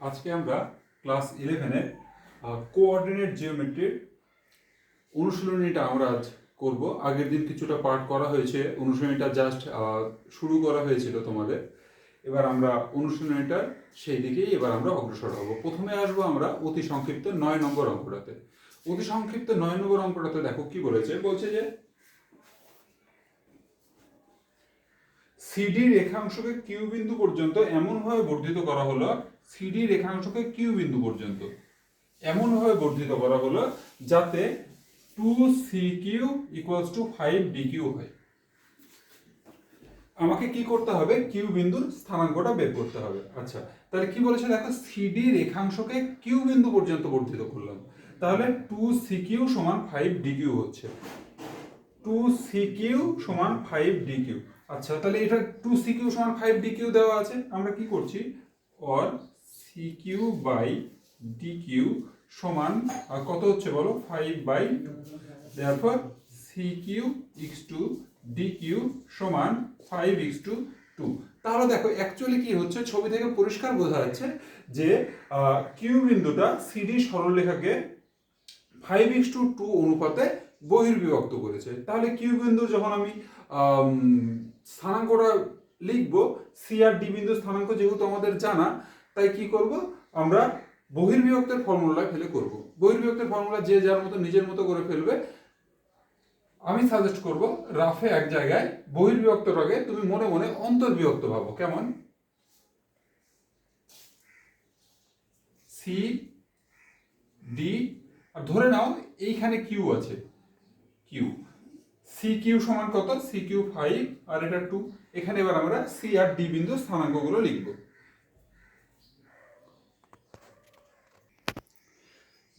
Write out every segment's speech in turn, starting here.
আজকে আমরা class 11-এর coordinate জিওমেট্রির অনুশীলনীটা আমরা আজ করব। আগের দিন কিছুটা পাঠ করা হয়েছে, অনুশীলনীটা জাস্ট শুরু করা হয়েছিল তোমাদের। এবার আমরা অনুশীলনীটার সেই দিকেই এবার আমরা অগ্রসর হব। প্রথমে আসবো আমরা অতি সংক্ষিপ্ত 9 নম্বর অঙ্কটাতে। অতি সংক্ষিপ্ত 9 নম্বর অঙ্কটাতে দেখো কি বলেছে, বলছে যে সিডি রেখাংশকে কিউ বিন্দু পর্যন্ত এমনভাবে বর্ধিত করা হলো, সিডি রেখাংশকে কিউ বিন্দু পর্যন্ত এমনভাবে বর্ধিত করা হলো যাতে 2CQ = 5DQ হয়। আমাকে কি করতে হবে? কিউ বিন্দুর স্থানাঙ্কটা বের করতে হবে। আচ্ছা, তাহলে কি বলেছে দেখো, সিডি রেখাংশকে কিউ বিন্দু পর্যন্ত বর্ধিত করলাম, তাহলে 2CQ = 5DQ হচ্ছে। 2CQ = 5DQ। আচ্ছা, তাহলে এটা 2CQ = 5DQ দেওয়া আছে। আমরা কি করছি, or CQ/DQ সমান কত হচ্ছে বলো, 5/2। therefore CQ/DQ সমান 5:2। তাহলে দেখো অ্যাকচুয়ালি কি হচ্ছে, ছবি থেকে পরিষ্কার বোঝা যাচ্ছে যে কিউ বিন্দুটা সিডি সরলরেখাকে 5:2 অনুপাতে বহির্বিভক্ত করেছে। তাহলে কিউ বিন্দু যখন আমি স্থানাঙ্কটা লিখবো, সি আর ডি বিন্দু স্থানাঙ্ক যেহেতু আমাদের জানা, তাই কি করব, আমরা বহির্বিভক্তের ফর্মুলা ফেলে করব। বহির্বিভক্তের ফর্মুলা যে যার মতো নিজের মতো করে ফেলবে। আমি সাজেস্ট করব রাফে এক জায়গায় বহির্বিভক্তর আগে তুমি মনে মনে অন্তর্বিভক্ত ভাবো। কেমন? সি ডি, আর ধরে নাও এইখানে কিউ আছে, কিউ CQ সমান কত, CQ 5 আর এটা 2। এখানে এবার আমরা সি আর ডি বিন্দু স্থানাঙ্কগুলো লিখব।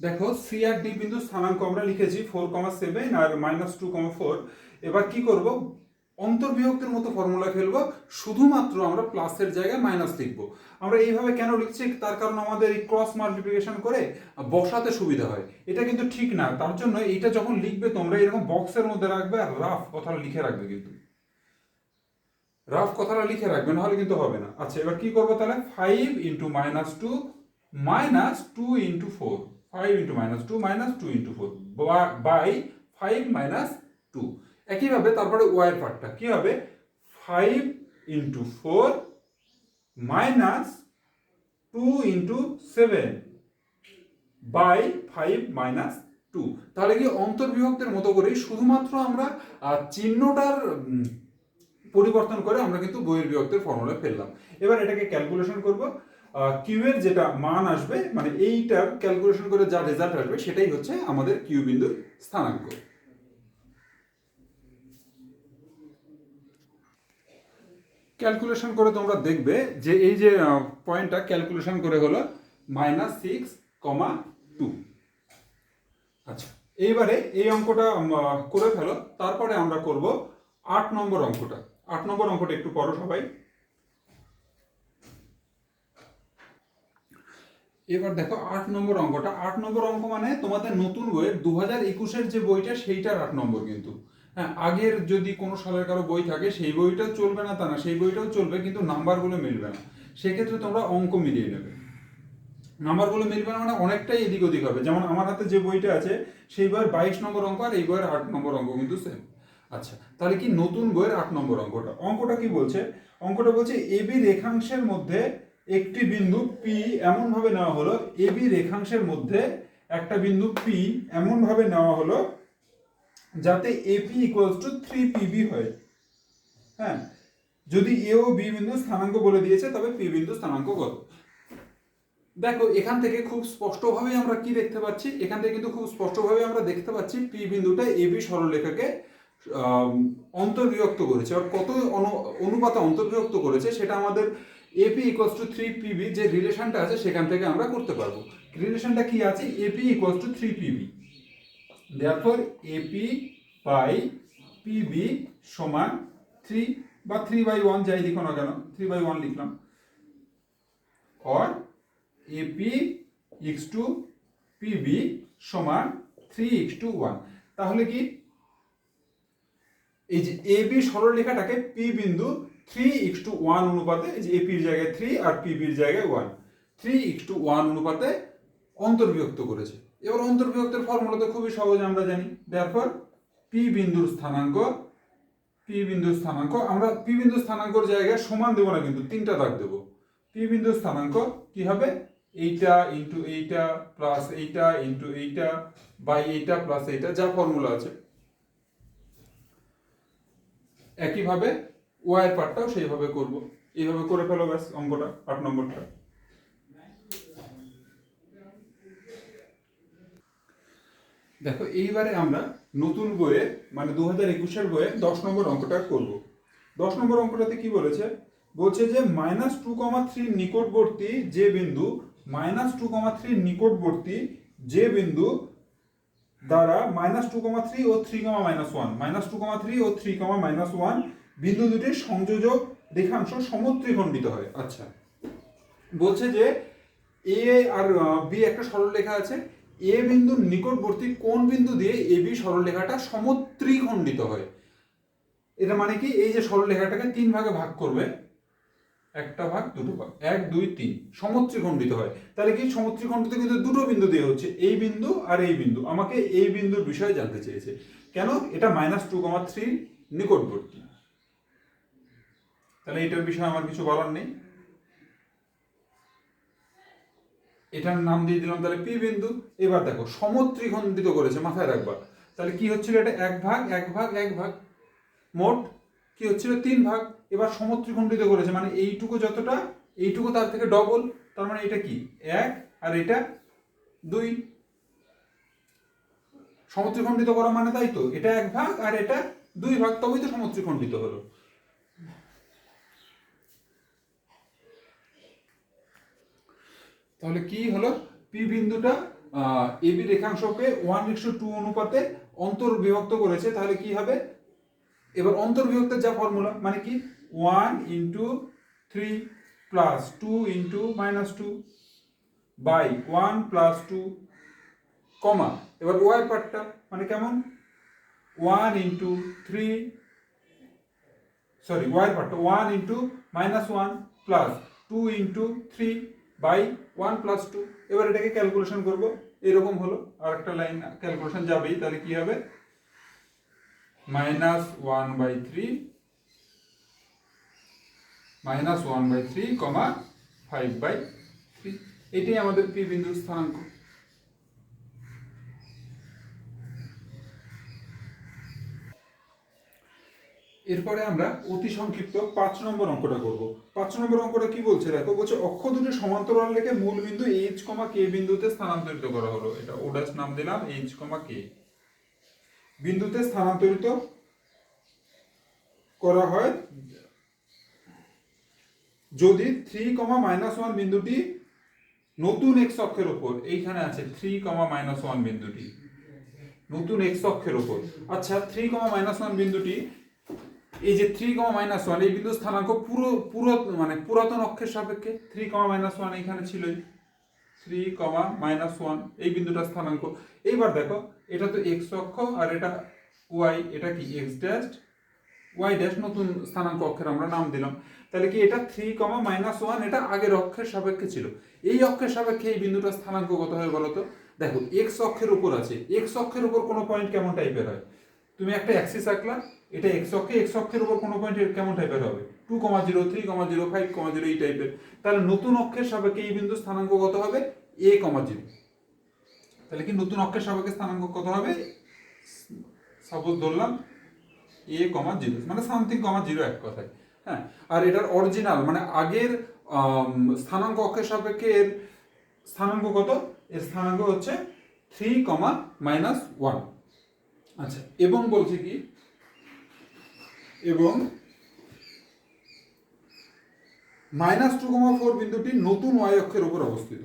দেখো সি আর ডি বিন্দু স্থানাঙ্ক আমরা লিখেছি 4,7 আর -2,4। এবার কি করব, অন্তর্বিভক্তের মতো ফর্মুলা ফেলবো, শুধুমাত্র আমরা প্লাসের জায়গায় মাইনাস লিখব। আমরা এইভাবে কেন লিখছি, তার কারণ আমাদের এই ক্রস মাল্টিপ্লিকেশন করে বসাতে সুবিধা হয়। এটা কিন্তু ঠিক না, তার জন্য এইটা যখন লিখবে তোমরা এরকম বক্সের মধ্যে রাখবে আর রাফ কথাটা লিখে রাখবে, কিন্তু রাফ কথাটা লিখে রাখবে, নাহলে কিন্তু হবে না। আচ্ছা, এবার কি করবো তাহলে, 5 × -2 -2 × 4, 5 × -2 -2 × 4 বাই 5 - 2। একইভাবে তারপরে y এর পার্টটা কি হবে, 5 × 4 -2 × 7 বাই 5 - 2। তাহলে কি অন্তর্বিভক্তের মতো করে শুধুমাত্র আমরা চিহ্নটার পরিবর্তন করে আমরা কিন্তু বহির্বিভক্তের ফর্মুলা ফেললাম। এবার এটাকে ক্যালকুলেশন করব। কিউ এর যেটা মান আসবে, মানে এইটার ক্যালকুলেশন করে যা রেজাল্ট আসবে সেটাই হচ্ছে আমাদের কিউ বিন্দুর স্থানাঙ্ক। ক্যালকুলেশন করে তোমরা দেখবে যে এই যে পয়েন্টটা ক্যালকুলেশন করে হলো -6,2। আচ্ছা, এইবারে এই অঙ্কটা করে ফেলো, তারপরে আমরা করব 8 নম্বর অঙ্কটা। 8 নম্বর অঙ্কটা একটু পড়ো সবাই। এবার দেখো 8 নম্বর অঙ্কটা। 8 নম্বর অঙ্ক মানে তোমাদের নতুন বইয়ের 2021-এর যে বইটা সেইটার 8 নম্বর কিন্তু। হ্যাঁ, আগের যদি কোনো সালের কারো বই থাকে সেই বইটাও চলবে না তা না, সেই বইটাও চলবে, কিন্তু নাম্বারগুলো মিলবে না। সেক্ষেত্রে তোমরা অঙ্ক মিলিয়ে নেবে। নাম্বারগুলো মিলবে না মানে অনেকটাই এদিক ওদিক হবে। যেমন আমার হাতে যে বইটা আছে সেই বইয়ের 22 নম্বর অঙ্ক আর এই বইয়ের 8 নম্বর অঙ্ক কিন্তু সেম। আচ্ছা, তাহলে কি নতুন বইয়ের 8 নম্বর অঙ্কটা কি বলছে? অঙ্কটা বলছে এবি রেখাংশের মধ্যে একটি বিন্দু পি এমনভাবে নেওয়া হলো, এবি রেখাংশের মধ্যে একটা বিন্দু পি এমনভাবে নেওয়া হলো যাতে এপি = 3PB হয়। হ্যাঁ, যদি এ ও বি বিন্দু স্থানাঙ্ক বলে দিয়েছে, তবে পি বিন্দু স্থানাঙ্ক কত? দেখো এখান থেকে খুব স্পষ্টভাবে আমরা কি দেখতে পাচ্ছি, এখান থেকে কিন্তু খুব স্পষ্টভাবে আমরা দেখতে পাচ্ছি পি বিন্দুটা এবি সরলরেখাকে অন্তর্বিভক্ত করেছে। আর কত অনুপাতে অন্তর্বিভক্ত করেছে সেটা আমাদের এপি = 3PB যে রিলেশনটা আছে সেখান থেকে আমরা করতে পারবো। রিলেশনটা কি আছে, এপি = 3PB। therefore AP/PB সমান 3 বা 3/1 যাই লিখো না কেন, 3/1 লিখলাম। or AP = PB সমান 3:1। তাহলে কি এই যে এবি সরলরেখাটাকে পি বিন্দু 3:1 অনুপাতে, এই যে এপির জায়গায় 3 আর পিবির জায়গায় 1, 3:1 অনুপাতে অন্তর্বিভক্ত করেছে। এবার অন্তর্বিভক্তের ফর্মুলা তো খুবই সহজ, আমরা জানি। দেয়ারফর পি বিন্দুর স্থানাঙ্ক আমরা পি বিন্দুর স্থানাঙ্কর জায়গায় সমান দেবো না, কিন্তু 3টা দাগ দেবো। পি বিন্দুর স্থানাঙ্ক কি হবে? এইটা ইন্টু এইটা প্লাস এইটা ইন্টু এইটা বাই এইটা প্লাস এইটা, যা ফর্মুলা আছে। একইভাবে ওয়াই এর পার্টটাও সেইভাবে করব। এইভাবে করে ফেলো, ব্যাস অঙ্কটা 8 নম্বরটা। দেখো এইবারে আমরা নতুন বইয়ে মানে 2021-এর বইয়ে 10 নম্বর অঙ্কটা করব। 10 নম্বর অঙ্কটাতে কি বলেছে? বলছে যে -2,3 নিকটবর্তী যে বিন্দু নিকটবর্তী যে বিন্দু দ্বারা -2,3 ও 3,-1 ও 3,-1 বিন্দু দুটির সংযোজক রেখাংশ সমত্রিখণ্ডিত হয়। আচ্ছা, বলছে যে এ আর বি একটা সরলরেখা আছে, এ বিন্দুর নিকটবর্তী কোন বিন্দু দিয়ে এ বি সরলরেখাটা সমত্রিখণ্ডিত হয়। এটা মানে কি? এই যে সরলরেখাটাকে 3 ভাগে ভাগ করবে, একটা ভাগ, দুটো ভাগ, 1 2 3, সমত্রিখণ্ডিত হয়। তাহলে কি? সমত্রিখণ্ডিত কিন্তু দুটো বিন্দু দিয়ে হচ্ছে, এই বিন্দু আর এই বিন্দু। আমাকে এই বিন্দুর বিষয়ে জানতে চেয়েছে। কেন? এটা -2,3 নিকটবর্তী। তাহলে এটার বিষয়ে আমার কিছু বলার নেই, এটার নাম দিয়ে দিলাম তাহলে পি বিন্দু। এবার দেখো সমত্রিখণ্ডিত করেছে, মাথায় রাখবা। তাহলে কি হচ্ছিল? এটা 1 ভাগ 1 ভাগ 1 ভাগ, মোট কি হচ্ছিল? 3 ভাগ। এবার সমত্রিখণ্ডিত করেছে মানে এইটুকু যতটা, এইটুকু তার থেকে ডবল। তার মানে এটা কি? 1 আর এটা 2। সমত্রিখণ্ডিত করা মানে তাই তো, এটা 1 ভাগ আর এটা 2 ভাগ, তবেই তো সমত্রিখণ্ডিত হলো। তাহলে কি হলো? পি বিন্দুটা এবি রেখাংশকে 1:2 অনুপাতে অন্তর্বিভক্ত করেছে। তাহলে কি হবে? এবার অন্তর্বিভক্তের যা ফর্মুলা, মানে কি? 1 × 3 প্লাস 2 × -2 বাই 1 + 2 কমা, এবার ওয়াই পার্টটা মানে কেমন? 1 × 3, সরি ওয়াই পার্টটা 1 × -1 প্লাস 2 × 3 বাই 1 + 2। এবার এটাকে ক্যালকুলেশন করব, এরকম হলো। আর একটা লাইন ক্যালকুলেশন যাবেই, তাহলে কি হবে? -1/3 -1/3, 5/3। এটাই আমাদের পি বিন্দুর স্থানাঙ্ক। এরপরে আমরা অতি সংক্ষিপ্ত 5 নম্বর অঙ্কটা করব। 5 নম্বর অঙ্কটা কি বলছে দেখো, বলছে অক্ষ দুটি সমান্তরাল রেখে মূল বিন্দু এইচ, কে বিন্দুতে স্থানান্তরিত করা হলো। এটা ও ড্যাশ নাম দিলাম, এইচ, কে বিন্দুতে স্থানান্তরিত করা হয় যদি 3, বিন্দুটি নতুন এক্স অক্ষের উপর, এইখানে আছে 3, বিন্দুটি নতুন এক্স অক্ষের উপর। আচ্ছা, 3, বিন্দুটি, এই যে 3, এই বিন্দু স্থানাঙ্ক মানে পুরাতন অক্ষের সাপেক্ষে 3, এইখানে ছিল 3, এই বিন্দুটা স্থানাঙ্ক। এইবার দেখো, এটা তো এক্স অক্ষ আর এটা ওয়াই, এটা কি এক্স ড্যাশ ওয়াই ড্যাশ, নতুন স্থানাঙ্ক অক্ষের আমরা নাম দিলাম। তাহলে কি এটা 3, এটা আগের অক্ষের সাপেক্ষে ছিল। এই অক্ষের সাপেক্ষে এই বিন্দুটা স্থানাঙ্ক কত হয় বলো তো? দেখো এক্স অক্ষের উপর আছে, এক্স অক্ষের উপর কোনো পয়েন্ট কেমন টাইপের হয়? তুমি একটা অ্যাক্সিস আঁকলা, এটা এক্স অক্ষের উপর কোনো পয়েন্ট কেমন টাইপের হবে? 2, 0, 3, 0, 5, 0, এই টাইপের। তাহলে নতুন অক্ষের সাপেক্ষে এই বিন্দু স্থানাঙ্ক কত হবে? a, 0। তাহলে কি নতুন অক্ষের সাপেক্ষে স্থানাঙ্ক কত হবে? সাপোজ ধরলাম a, 0, মানে সামথিং, 0 এক কথায়। হ্যাঁ, আর এটার অরিজিনাল মানে আগের স্থানাঙ্ক অক্ষের সাপেক্ষে এর স্থানাঙ্ক কত? এর স্থানাঙ্ক হচ্ছে 3, আচ্ছা, এবং বলছে কি, এবং -2, বিন্দুটি নতুন ওয়াই অক্ষের উপর অবস্থিত।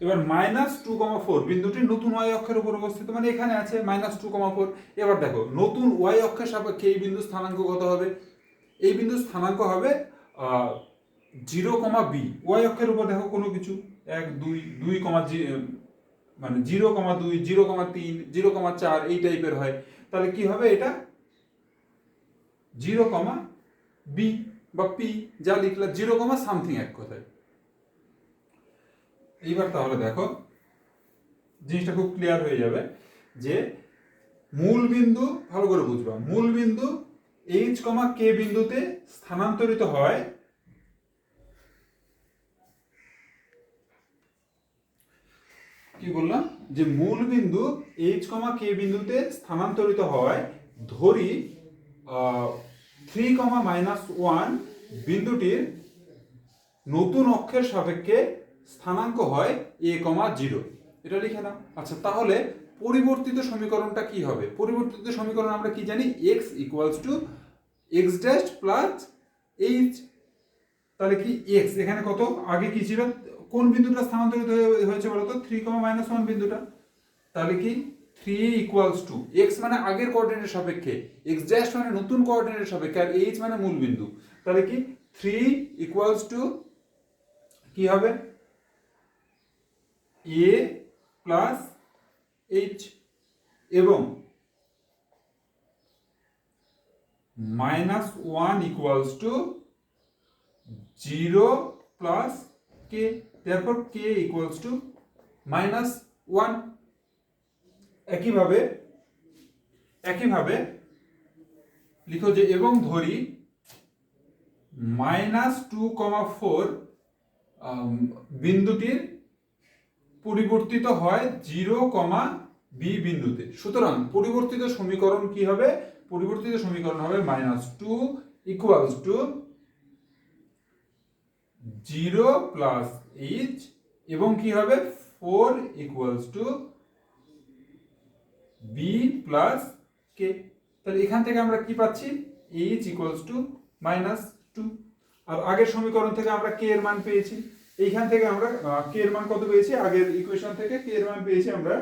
এবার -2, বিন্দুটি নতুন ওয়াই অক্ষের উপর অবস্থিত মানে এখানে আছে -2, এবার দেখো নতুন ওয়াই অক্ষের সাপেক্ষে এই বিন্দু স্থানাঙ্ক কত হবে? এই বিন্দু স্থানাঙ্ক হবে 0, বি। ওয়াই অক্ষের উপর দেখো কোনো কিছু 1 2 2, মানে 0, 2 0, 3 0, 4 এই টাইপের হয়। তাহলে কি হবে? এটা 0, বি বা পি, যা লিখলা 0, সামথিং এক কথায়। এইবার তাহলে দেখো জিনিসটা খুব ক্লিয়ার হয়ে যাবে যে মূল বিন্দু, ভালো করে বুঝবা, মূল বিন্দু এইচ কমা কে বিন্দুতে স্থানান্তরিত হয় কি বললাম, যে মূল বিন্দু এইচ কমা কে বিন্দুতে স্থানান্তরিত হয় ধরি 3, বিন্দুটির নতুন অক্ষের সাপেক্ষে স্থানাঙ্ক হয় a,0। এটা লিখে নাও। আচ্ছা, তাহলে পরিবর্তিত সমীকরণটা কি হবে? পরিবর্তিত সমীকরণ আমরা কি জানি, x equals to x dash plus H. তাহলে কি x এখানে কত, আগে কি ছিল, কোন বিন্দুটা স্থানান্তরিত হয়েছে বলতো, 3, - 1 বিন্দুটা। তাহলে কি 3 ইকুয়ালস টু x মানে আগের কোঅর্ডিনেটের সাপেক্ষে, x ড্যাশ মানে নতুন কোঅর্ডিনেটের সাপেক্ষে, আর h মানে মূল বিন্দু। তাহলে কি 3 ইকুয়ালস টু কি হবে, a প্লাস h, এবং -1 equals to 0 plus k, therefore k equals to -1। একইভাবে লিখো যে এবং ধরি -2,4 বিন্দুটির পরিবর্তিত হয় 0, b বিন্দুতে। সুতরাং পরিবর্তিত সমীকরণ কি হবে, পরিবর্তিত সমীকরণ হবে -2 ইকুয়ালস টু 0 প্লাস h, এবং কি হবে 4 equals to b plus k। তাহলে এখান থেকে আমরা কি পাচ্ছি, h ইকুয়ালস টু -2। আর আগের সমীকরণ থেকে আমরা k এর মান পেয়েছি, এইখান থেকে আমরা k এর মান কত পেয়েছি, আগের ইকুয়েশন থেকে k এর মান পেয়েছি আমরা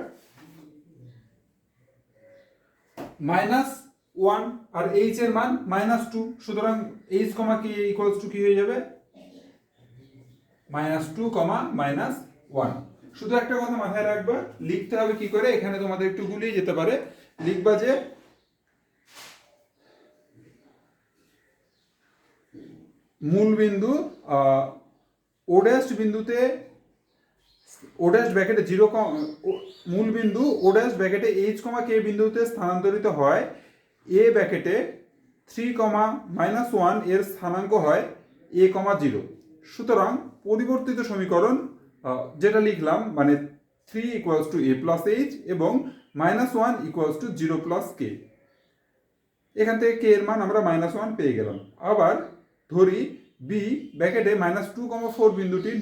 -1, আর h এর মান -2। সুতরাং h, k ইকুয়ালস টু কি হয়ে যাবে, -2, -1। শুধু একটা কথা মাথায় রাখবা, লিখতে হবে কি করে, এখানে তোমাদের একটু গুলিয়ে যেতে পারে। লিখবা যে মূল বিন্দু ও ড্যাশ বিন্দুতে, ও ড্যাশ ব্র্যাকেটে 0, মূল বিন্দু ও ড্যাশ ব্র্যাকেটে h, k বিন্দুতে স্থানান্তরিত হয় a ব্র্যাকেটে 3, -1 এর স্থানাঙ্ক হয় a,0। সুতরাং পরিবর্তিত সমীকরণ যেটা লিখলাম, মানে 3 equals to a plus h এবং -1 ইকুয়ালস টু 0 প্লাস k। এখান থেকে k এর মান আমরা -1 পেয়ে গেলাম। আবার ধরি b ব্র্যাকেটে -2,4 বিন্দুটির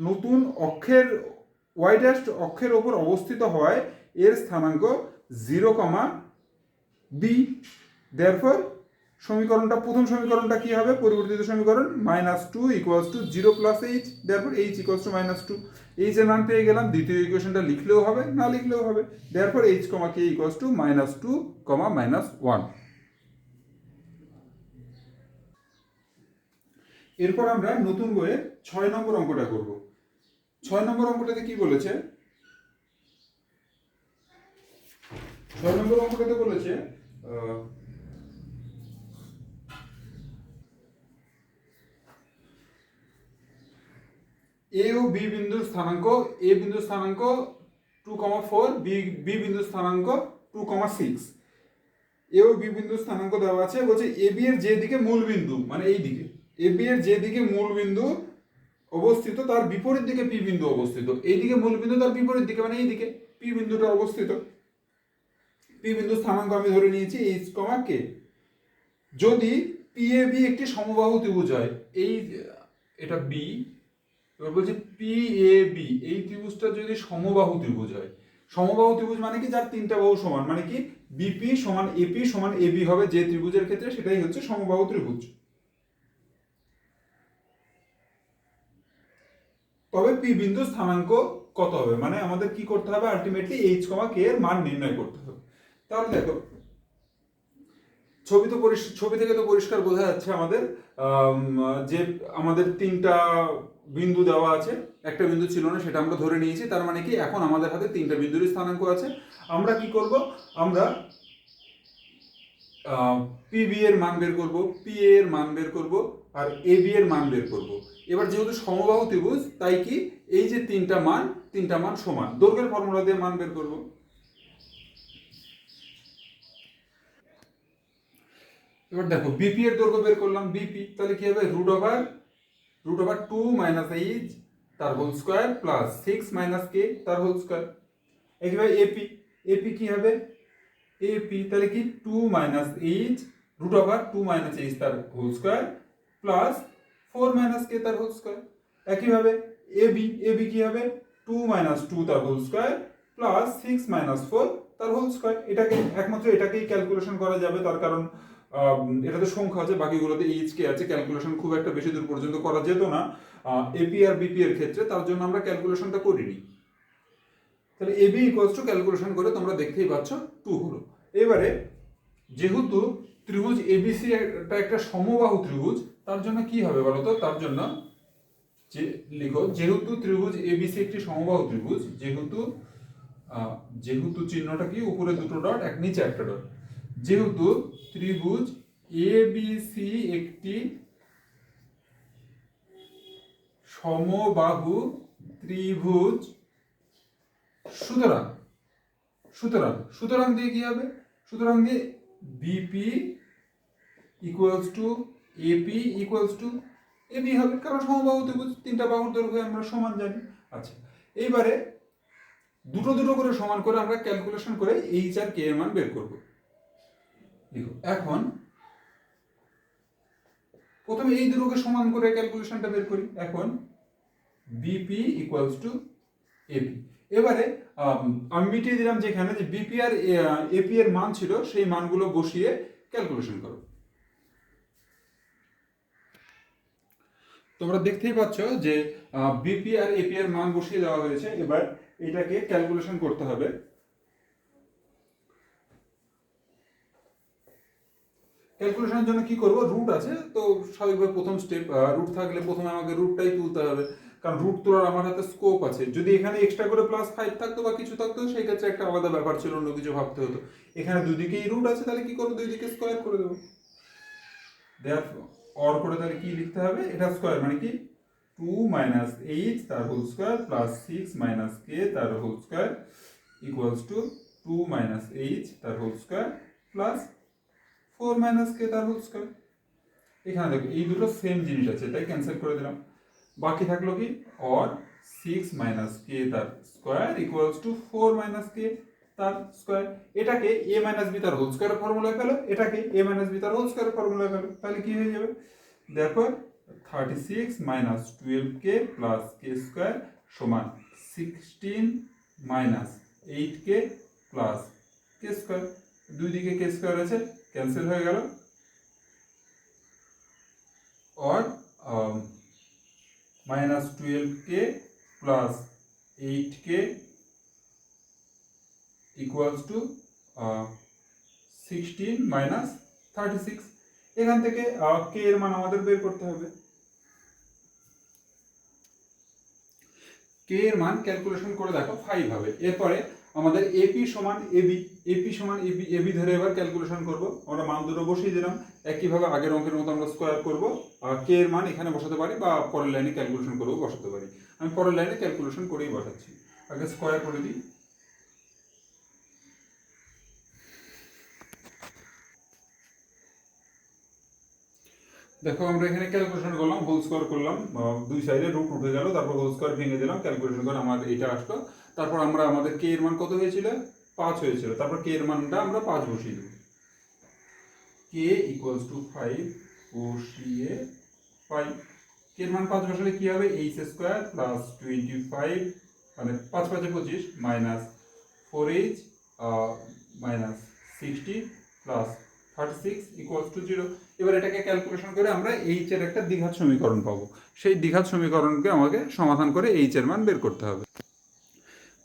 নতুন অক্ষের y ড্যাশ অক্ষের ওপর অবস্থিত হয় এর স্থানাঙ্ক 0, b। দেয়ারফর সমীকরণটা, প্রথম সমীকরণটা কি হবে, পরিবর্তিত সমীকরণ -2 equals to 0 plus h, therefore h equals to -2। h এর মান পেয়ে গেলাম, দ্বিতীয় ইকুয়েশনটা লিখলেও হবে, না লিখলেও হবে, therefore h, k equals to -2, -1। এরপর আমরা নতুন বইয়ের 6 নম্বর অঙ্কটা করব। 6 নম্বর অঙ্কটাতে কি বলেছে, 6 নম্বর অঙ্কটাতে বলেছে a ও b বিন্দুর স্থানাঙ্ক, a বিন্দুর স্থানাঙ্ক 2,4, b বিন্দুর স্থানাঙ্ক 2,6। a ও b বিন্দুর স্থানাঙ্ক দেওয়া আছে, বলছে a b এর যে দিকে মূল বিন্দু, মানে এই দিকে a b এর যে দিকে মূল বিন্দু অবস্থিত তার বিপরীত দিকে p বিন্দু অবস্থিত। এইদিকে মূল বিন্দু, তার বিপরীত দিকে মানে এই দিকে p বিন্দুটা অবস্থিত। p বিন্দুর স্থানাঙ্ক আমি ধরে নিয়েছি h, k। যদি PAB একটি সমবাহু ত্রিভুজ হয়, এই এটা b, এবার বলছে PAB এই ত্রিভুজটা যদি সমবাহু ত্রিভুজ হয়, সমবাহু ত্রিভুজ মানে কি, যার তিনটা বাহু সমান, মানে কি BP সমান AP সমান AB হবে যে ত্রিভুজের ক্ষেত্রে, সেটাই হচ্ছে সমবাহু ত্রিভুজ। তবে P বিন্দু স্থানাঙ্ক কত হবে, মানে আমাদের কি করতে হবে, আলটিমেটলি h, k এর মান নির্ণয় করতে হবে। তাহলে দেখো ছবি থেকে তো পরিষ্কার বোঝা যাচ্ছে আমাদের যে আমাদের তিনটা বিন্দু দেওয়া আছে, একটা বিন্দু ছিল না, সেটা আমরা ধরে নিয়েছি। তার মানে কি এখন আমাদের হাতে তিনটা বিন্দুর স্থানাঙ্ক আছে। আমরা কি করব, আমরা PB এর মান বের করব, PA এর মান বের করব, আর AB এর মান বের করব। এবার যেহেতু সমবাহু ত্রিভুজ তাই কি এই যে তিনটা মান সমান, দৈর্ঘ্যের ফর্মুলা দিয়ে মান বের করব। এবার দেখো বিপি এর দৈর্ঘ্য বের করলাম, বিপি তাহলে কি হবে রুট ওভার 2 মাইনাস এইচ তার whole square plus 6 minus K তার হোল স্কোয়ার। একইভাবে এপি কি হবে, এপি তাহলে কি 2 minus H root over 2 minus H তার whole square plus 4 minus K তার হোল স্কোয়ার। একইভাবে এবি কি হবে 2 মাইনাস 2 তার হোল স্কোয়ার প্লাস 6 মাইনাস 4 তার হোল স্কোয়ার। একমাত্র এটাকেই ক্যালকুলেশন করা যাবে, তার কারণ এটাতে সংখ্যা আছে, বাকিগুলোতে এইচ কে আছে, ক্যালকুলেশন খুব একটা বেশি দূর পর্যন্ত করা যেত না এপি আর বিপি এর ক্ষেত্রে, তার জন্য আমরা ক্যালকুলেশনটা করিনি। তাহলে এবি ইকুয়ালস টু ক্যালকুলেশন করে তোমরা দেখতেই পাচ্ছ 2 হলো। এবারে যেহেতু ত্রিভুজ এবিসি একটা সমবাহু ত্রিভুজ, তার জন্য কি হবে বলতো, তার জন্য লিখো যেহেতু ত্রিভুজ এবিসি একটি সমবাহু ত্রিভুজ, যেহেতু চিহ্নটা কি উপরে দুটো ডট এক নিচে একটা ডট, যেহেতু ত্রিভুজ এবিসি একটি সমবাহু ত্রিভুজ, সুতরাং দিয়ে কি হবে, সুতরাং দিয়ে BP equals to AP equals to AB হবে, কারণ সমবাহু ত্রিভুজ তিনটা বাহুর দৈর্ঘ্য আমরা সমান জানি। আচ্ছা, এইবারে দুটো করে সমান করে আমরা ক্যালকুলেশন করে এইচ আর কে এর মান বের করব। দেখো এখন প্রথমে এই দুটোকে সমান করে ক্যালকুলেশনটা বের করি। এখন বিপি ইকুয়ালস টু এপি, এবারে আমি মিটিয়ে দিলাম যেখানে যে বিপি আর এপি এর মান ছিল সেই মানগুলো বসিয়ে ক্যালকুলেশন করো। তোমরা দেখতেই পাচ্ছ যে বিপি আর এপি এর মান বসিয়ে দেওয়া হয়েছে। এবার এটাকে ক্যালকুলেশন করতে হবে। ক্যালকুলেশনের জন্য কি করব, রুট আছে তো স্বাভাবিকভাবে প্রথম স্টেপ, রুট থাকলে প্রথমে আমাকে রুটটাই তুলতে হবে, কারণ রুট তোলার আমার হাতে স্কোপ আছে। যদি এখানে এক্সট্রা করে +5 থাকতো বা কিছু থাকতো সেই ক্ষেত্রে একটা আলাদা ব্যাপার ছিল, অন্য কিছু ভাবতে হতো। এখানে দুই দিকেই রুট আছে, তাহলে কি করবো, দুই দিকে স্কোয়ার করে দেবো। অর করে তাহলে কি লিখতে হবে, এটা স্কোয়ার মানে কি 2 মাইনাস এইচ তার whole square plus 6 minus K তার whole square equals to 2 minus H তার whole square plus 4 minus K তার হোল স্কোয়ার। এখানে দেখো এই দুটো সেম জিনিস আছে তাই ক্যান্সেল করে দিলাম। বাকি থাকলো কি অর 6 মাইনাস কে তার square equals two 4 minus K তার স্কোয়ার। এটাকে এ মাইনাস বি তার হোল স্কোয়ার ফর্মুলায় ফেলো, এটাকে এ মাইনাস বি তার হোল স্কোয়ার ফর্মুলায় ফেলো, তাহলে কি হয়ে যাবে, দেখো 36 মাইনাস 12k প্লাস কে স্কোয়ার সমান 16 মাইনাস 8k প্লাস কে স্কোয়ার। দুই দিকে কে স্কোয়ার আছে, ক্যান্সেল হয়ে গেল। और minus 12k plus 8k equals to 16 minus 36। এখান থেকে কে এর মান আমাদের বের করতে হবে। কে এর মান ক্যালকুলেশন করে দেখো 5 হবে। এরপরে আমাদের এপি সমান এবি ধরে এবার ক্যালকুলেশন করব। আমরা মান দুটো বসিয়ে দিলাম, একইভাবে আগের অঙ্কের মতো আমরা স্কোয়ার করব। আর কে এর মান এখানে বসাতে পারি বা পরের লাইনে ক্যালকুলেশন করেও বসাতে পারি। আমি পরের লাইনে ক্যালকুলেশন করেই বসাচ্ছি, আগে স্কোয়ার করে দিই। দেখো আমরা এখানে ক্যালকুলেশন করলাম, হোল স্কোয়ার করলাম, দুই সাইডে রুট উঠে গেল, তারপর হোল স্কোয়ার ভেঙে দিলাম, ক্যালকুলেশন করে আমার এটা আসলো। তারপর আমরা আমাদের কে এর মান কত হয়েছিল, 5 হয়েছিল। তারপর কে এর মানটা আমরা 5 বসিয়ে দেব। কে ইকুয়ালস টু 5 বসিয়ে 5, কে এর মান 5 বসালে কি হবে, এইচ স্কোয়ার প্লাস 25 মানে 5 5 25 minus 4h minus 60 plus 36 equals to 0। এবার এটাকে ক্যালকুলেশন করে আমরা এইচ এর একটা দ্বিঘাত সমীকরণ পাবো। সেই দ্বিঘাত সমীকরণকে আমাকে সমাধান করে এইচ এর মান বের করতে হবে।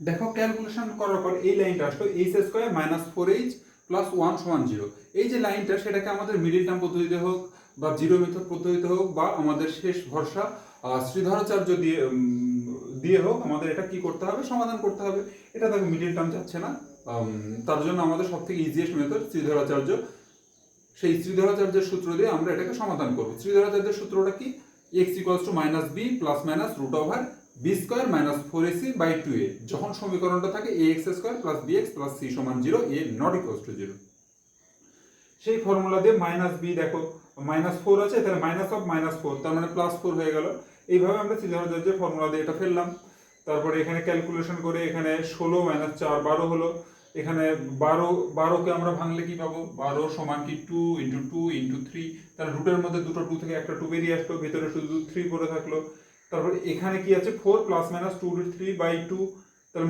দেখো ক্যালকুলেশন করার পর এই লাইনটা আসলো H square minus 4h plus 1 সমান 0। এই যে লাইনটা, সেটাকে আমাদের মিডিল টার্ম পদ্ধতিতে হোক বা জিরো মেথড পদ্ধতিতে হোক বা আমাদের শেষ ভরসা শ্রীধরাচার্য দিয়ে হোক, আমাদের এটা কি করতে হবে, সমাধান করতে হবে। এটা দেখো মিডিল টার্ম যাচ্ছে না, তার জন্য আমাদের সব থেকে ইজিয়েস্ট মেথড শ্রীধরাচার্য। সেই শ্রীধরাচার্যের সূত্র দিয়ে আমরা এটাকে সমাধান করব। শ্রীধরাচার্যের সূত্রটা কি, X equals to minus B plus minus root over B square minus four AC by two A, যখন সমীকরণটা থাকে A X square plus B X plus C সমান zero, A not equals to zero. সেই formula দিয়ে minus B দেখো minus four আছে, তাহলে minus of minus four তার মানে প্লাস ফোর হয়ে গেল। এইভাবে আমরা যে ফর্মুলা দিয়ে এটা ফেললাম। তারপরে এখানে ক্যালকুলেশন করে এখানে 16 মাইনাস 4 12 হলো। এখানে 12কে আমরা ভাঙলে কি পাবো, 12 সমান কি 2 ইন্টু 2 ইন্টু 3, তাহলে রুটের মধ্যে দুটো 2 থেকে একটা 2 বেরিয়ে আসলো, ভেতরে শুধু 3 পড়ে থাকলো। তারপর এখানে কি আছে 4 প্লাস মাইনাস 2 রুট 3 বাই 2, তাহলে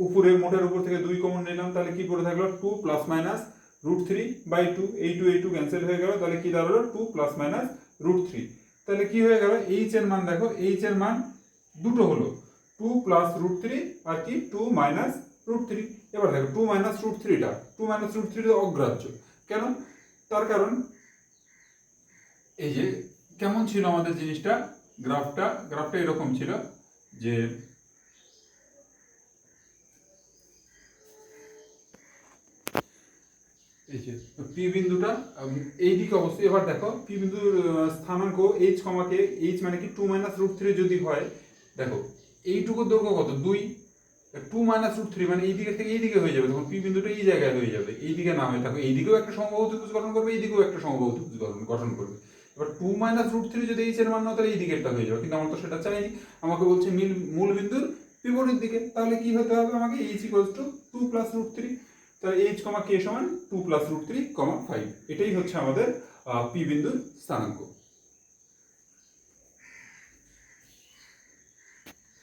উপরে মোটের উপর থেকে 2 কমন নিলাম, তাহলে কি পড়ে থাকলো 2 প্লাস মাইনাস রুট 3 বাই 2, এই 2 ক্যান্সেল হয়ে গেল, তাহলে কি দাঁড়ালো 2 প্লাস মাইনাস রুট 3। তাহলে কি হয়ে গেল, এইচ এর মান দেখো, এইচ এর মান দুটো হলো 2 প্লাস রুট 3 আর কি 2 মাইনাস রুট 3। এবার দেখো 2 মাইনাস রুট 3টা 2 মাইনাস রুট 3 অগ্রাহ্য কেন, তার কারণ এই যে কেমন ছিল আমাদের জিনিসটা, গ্রাফটা এরকম ছিল যে এই যে পি বিন্দুটা এইদিকে অবস্থিত। এবার দেখো পি বিন্দুর স্থানাঙ্ক এইচ কমাকে, এইচ মানে কি 2 মাইনাস রুট 3 যদি হয়, দেখো এইটুকুর দৈর্ঘ্য কত 2, 2 মাইনাস রুট 3 মানে এই দিকে থেকে এই দিকে হয়ে যাবে, তখন পি বিন্দুটা এই জায়গায় হয়ে যাবে, এই দিকে না হয়ে থাকো এইদিকেও একটা সমবাহু ত্রিভুজ গঠন করবে, এইদিকেও একটা সমবাহু ত্রিভুজ গঠন করবে। এবার 2 মাইনাস রুট 3 যদি এইচ এর মান না, তাহলে এই দিকেরটা হয়ে যাবে, কিন্তু আমরা তো সেটা চাইনি, আমাকে বলছে মূল বিন্দুর বিপরীত দিকে। তাহলে কি হতে হবে আমাকে, H equals to 2 plus root 3, তাহলে এইচ কমা কে সমান 2 প্লাস রুট 3 কমা 5, এটাই হচ্ছে আমাদের পি বিন্দুর স্থানাঙ্ক।